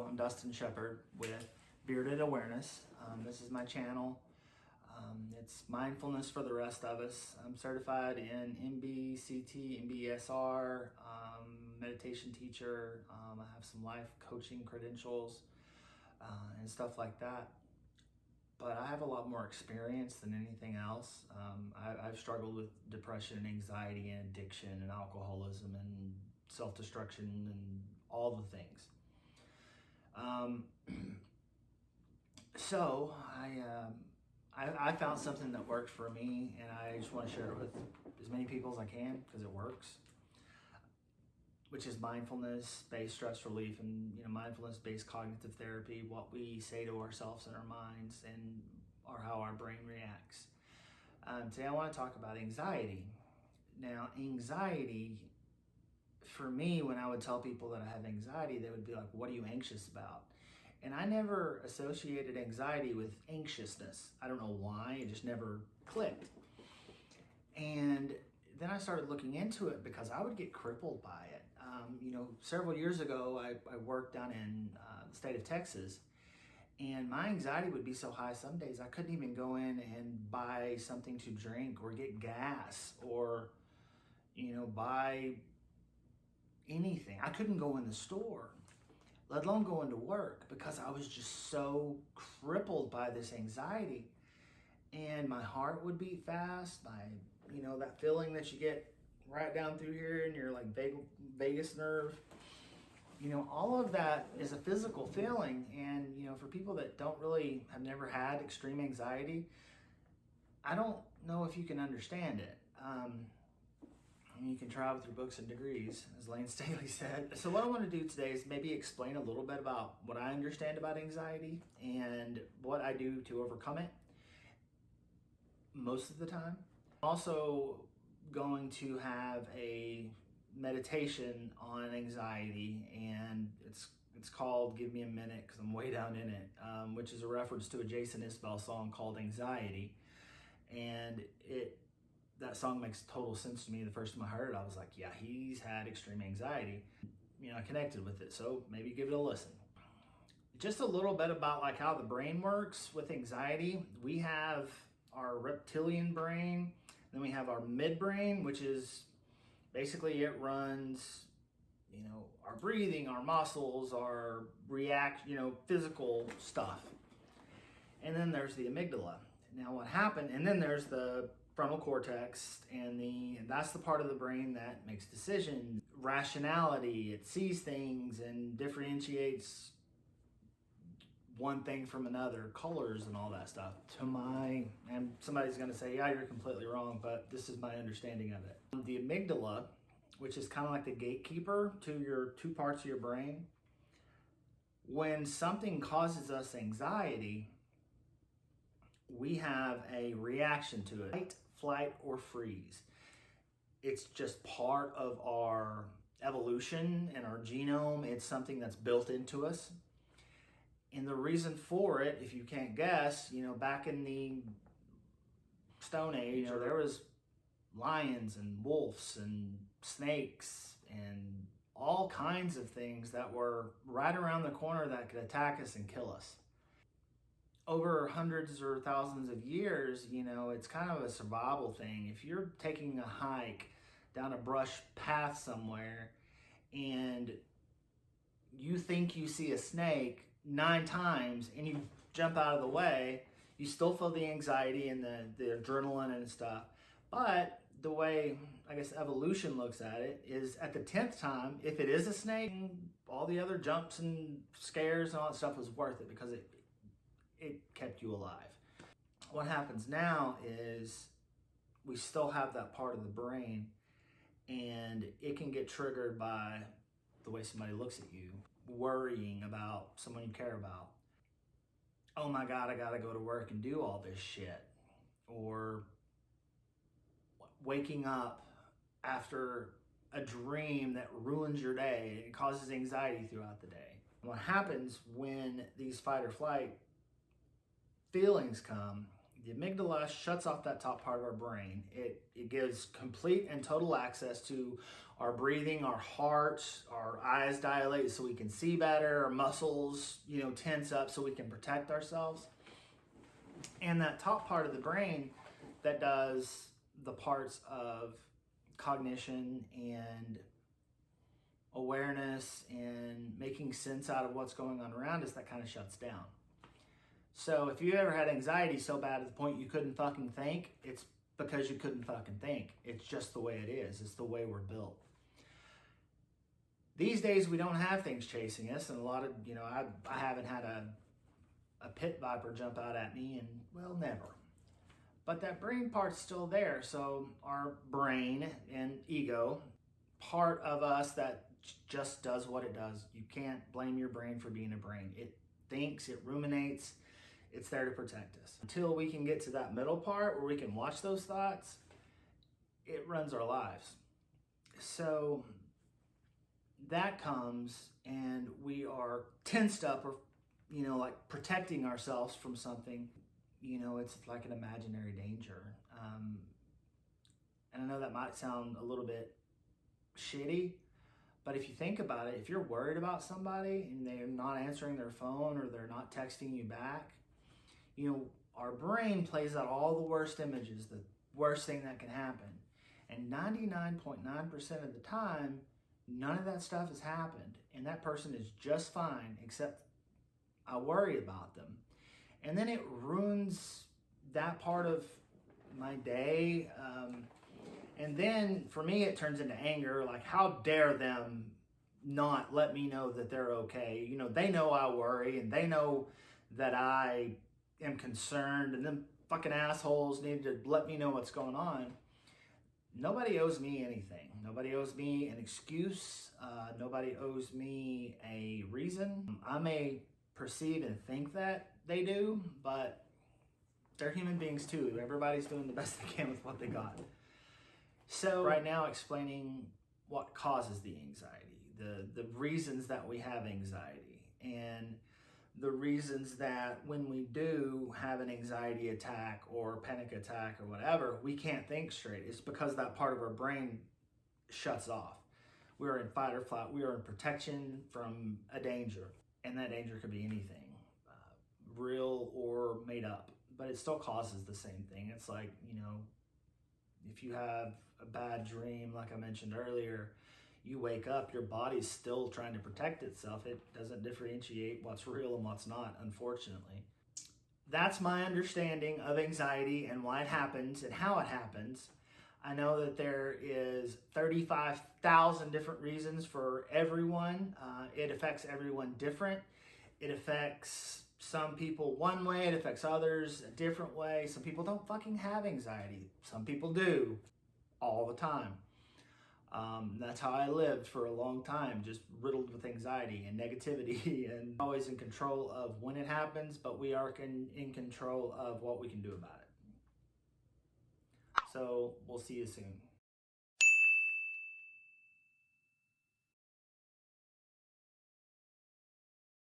I'm Dustin Shepard with Bearded Awareness. This is my channel. It's mindfulness for the rest of us. I'm certified in MBCT, MBSR, meditation teacher. I have some life coaching credentials and stuff like that. But I have a lot more experience than anything else. I've struggled with depression and anxiety and addiction and alcoholism and self-destruction and all the things. So I found something that worked for me, and I just want to share it with as many people as I can because it works, which is mindfulness-based stress relief and mindfulness-based cognitive therapy, what we say to ourselves in our minds and how our brain reacts. Today I want to talk about anxiety. Now, anxiety, for me, when I would tell people that I have anxiety, they would be like, what are you anxious about? And I never associated anxiety with anxiousness. I don't know why, it just never clicked. And then I started looking into it because I would get crippled by it. Several years ago, I worked down in the state of Texas, and my anxiety would be so high some days I couldn't even go in and buy something to drink or get gas or, buy anything. I couldn't go in the store, let alone go into work, because I was just so crippled by this anxiety. And my heart would beat fast. That feeling that you get right down through here in your vagus nerve. All of that is a physical feeling. And, for people that have never had extreme anxiety, I don't know if you can understand it. You can try with your books and degrees, as Lane Staley said. So what I want to do today is maybe explain a little bit about what I understand about anxiety and what I do to overcome it most of the time. I'm also going to have a meditation on anxiety, and it's called Give Me a Minute, because I'm way down in it, which is a reference to a Jason Isbell song called Anxiety. And that song makes total sense to me. The first time I heard it, I was like, yeah, he's had extreme anxiety. I connected with it, so maybe give it a listen. Just a little bit about how the brain works with anxiety. We have our reptilian brain, then we have our midbrain, which is basically it runs, our breathing, our muscles, our physical stuff. And then there's the amygdala. Now what happened, and then there's the frontal cortex, and that's the part of the brain that makes decisions, rationality. It sees things and differentiates one thing from another, colors and all that stuff. And somebody's going to say, yeah, you're completely wrong, but this is my understanding of it. The amygdala, which is kind of like the gatekeeper to your two parts of your brain, when something causes us anxiety, we have a reaction to it. Fight, flight, or freeze. It's just part of our evolution and our genome. It's something that's built into us. And the reason for it, if you can't guess, back in the Stone Age, there was lions and wolves and snakes and all kinds of things that were right around the corner that could attack us and kill us. Over hundreds or thousands of years, it's kind of a survival thing. If you're taking a hike down a brush path somewhere and you think you see a snake 9 times and you jump out of the way, you still feel the anxiety and the adrenaline and stuff. But the way, I guess, evolution looks at it is at the 10th time, if it is a snake, all the other jumps and scares and all that stuff was worth it because it kept you alive. What happens now is we still have that part of the brain, and it can get triggered by the way somebody looks at you, worrying about someone you care about. Oh my God, I gotta go to work and do all this shit. Or waking up after a dream that ruins your day and causes anxiety throughout the day. What happens when these fight or flight feelings come, The amygdala shuts off that top part of our brain. It gives complete and total access to our breathing, our heart, our eyes dilate so we can see better, our muscles, tense up so we can protect ourselves. And that top part of the brain that does the parts of cognition and awareness and making sense out of what's going on around us, that kind of shuts down. So if you ever had anxiety so bad at the point you couldn't fucking think, it's because you couldn't fucking think. It's just the way it is. It's the way we're built. These days we don't have things chasing us, and a lot of, I haven't had a pit viper jump out at me in, well, never. But that brain part's still there. So our brain and ego, part of us that just does what it does. You can't blame your brain for being a brain. It thinks, it ruminates, it's there to protect us. Until we can get to that middle part where we can watch those thoughts, it runs our lives. So that comes and we are tensed up or, like protecting ourselves from something. It's like an imaginary danger. And I know that might sound a little bit shitty, but if you think about it, if you're worried about somebody and they're not answering their phone or they're not texting you back, our brain plays out all the worst images, the worst thing that can happen. And 99.9% of the time, none of that stuff has happened. And that person is just fine, except I worry about them. And then it ruins that part of my day. And then for me, it turns into anger. Like, how dare them not let me know that they're okay? They know I worry and they know that I am concerned, and them fucking assholes need to let me know what's going on. Nobody owes me anything. Nobody owes me an excuse. Nobody owes me a reason. I may perceive and think that they do, but they're human beings too. Everybody's doing the best they can with what they got. So right now, explaining what causes the anxiety, the reasons that we have anxiety, and the reasons that when we do have an anxiety attack or panic attack or whatever, we can't think straight. It's because that part of our brain shuts off. We are in fight or flight. We are in protection from a danger. And that danger could be anything, real or made up. But it still causes the same thing. It's like, if you have a bad dream, like I mentioned earlier, you wake up, your body's still trying to protect itself. It doesn't differentiate what's real and what's not, unfortunately. That's my understanding of anxiety and why it happens and how it happens. I know that there is 35,000 different reasons for everyone. It affects everyone different. It affects some people one way, it affects others a different way. Some people don't fucking have anxiety. Some people do, all the time. That's how I lived for a long time, just riddled with anxiety and negativity, and always in control of when it happens, but we are in control of what we can do about it. So we'll see you soon.